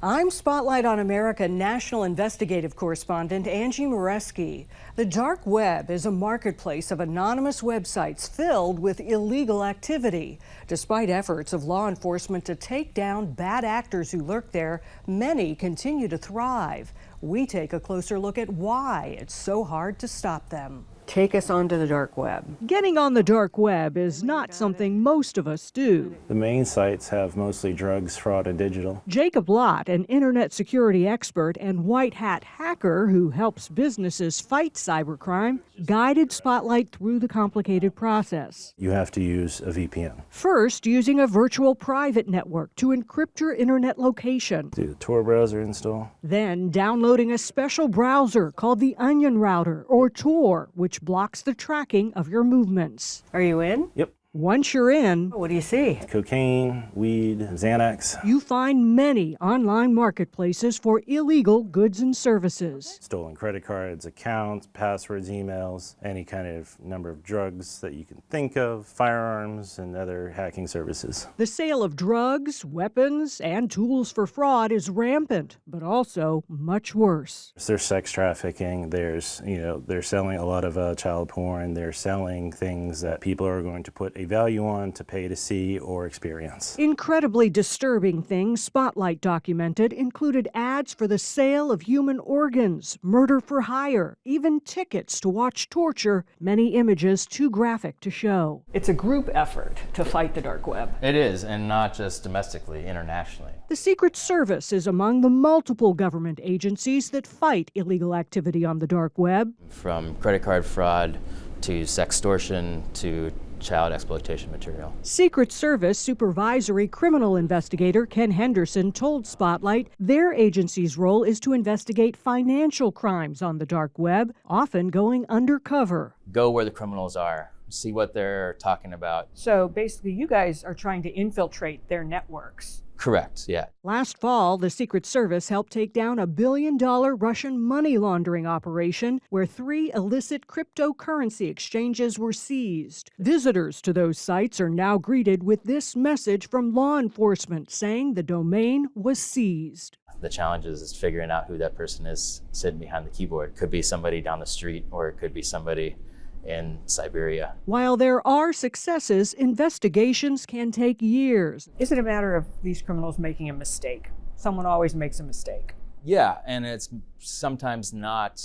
I'm Spotlight on America national investigative correspondent Angie Moreski. The dark web is a marketplace of anonymous websites filled with illegal activity. Despite efforts of law enforcement to take down bad actors who lurk there, many continue to thrive. We take a closer look at why it's so hard to stop them. Take us onto the dark web. Getting on the dark web is not something most of us do. The main sites have mostly drugs, fraud, and digital. Jacob Lott, an internet security expert and white hat hacker who helps businesses fight cybercrime, guided Spotlight through the complicated process. You have to use a VPN. First, using a virtual private network to encrypt your internet location. Do the Tor browser install. Then downloading a special browser called the Onion Router or Tor, which blocks the tracking of your movements. Are you in? Yep. Once you're in, What do you see? Cocaine, weed, Xanax. you find many online marketplaces for illegal goods and services. Stolen credit cards, accounts, passwords, emails, any kind of number of drugs that you can think of, firearms, and other hacking services. The sale of drugs, weapons, and tools for fraud is rampant, but also much worse. There's sex trafficking, they're selling a lot of child porn, they're selling things that people are going to put a value on to pay to see or experience. Incredibly disturbing things Spotlight documented included ads for the sale of human organs, murder for hire, even tickets to watch torture, many images too graphic to show. It's a group effort to fight the dark web. It is, and not just domestically, internationally. The Secret Service is among the multiple government agencies that fight illegal activity on the dark web. From credit card fraud to sextortion to child exploitation material. Secret Service Supervisory Criminal Investigator Ken Henderson told Spotlight their agency's role is to investigate financial crimes on the dark web, often going undercover. Go where the criminals are, see what they're talking about. So basically, you guys are trying to infiltrate their networks. Correct, yeah. Last fall, the Secret Service helped take down $1 billion Russian money laundering operation where 3 illicit cryptocurrency exchanges were seized. Visitors to those sites are now greeted with this message from law enforcement saying the domain was seized. The challenge is figuring out who that person is sitting behind the keyboard. Could be somebody down the street, or it could be somebody in Siberia. While there are successes, investigations can take years. Is it a matter of these criminals making a mistake? Someone always makes a mistake. Yeah, and it's sometimes not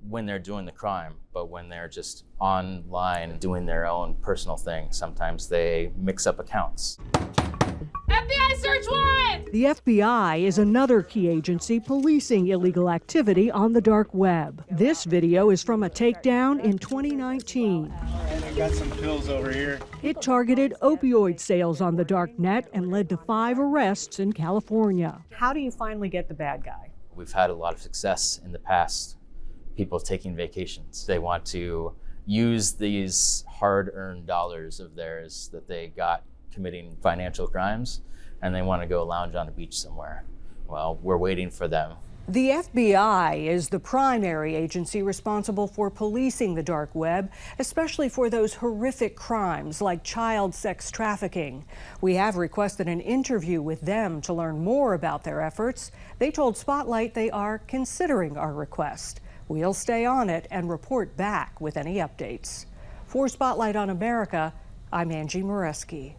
when they're doing the crime, but when they're just online doing their own personal thing. Sometimes they mix up accounts. FBI search warrant! The FBI is another key agency policing illegal activity on the dark web. This video is from a takedown in 2019. And I got some pills over here. It targeted opioid sales on the dark net and led to 5 arrests in California. How do you finally get the bad guy? We've had a lot of success in the past. People taking vacations. They want to use these hard-earned dollars of theirs that they got committing financial crimes, and they want to go lounge on a beach somewhere. Well, we're waiting for them. The FBI is the primary agency responsible for policing the dark web, especially for those horrific crimes like child sex trafficking. We have requested an interview with them to learn more about their efforts. They told Spotlight they are considering our request. We'll stay on it and report back with any updates. For Spotlight on America, I'm Angie Moreski.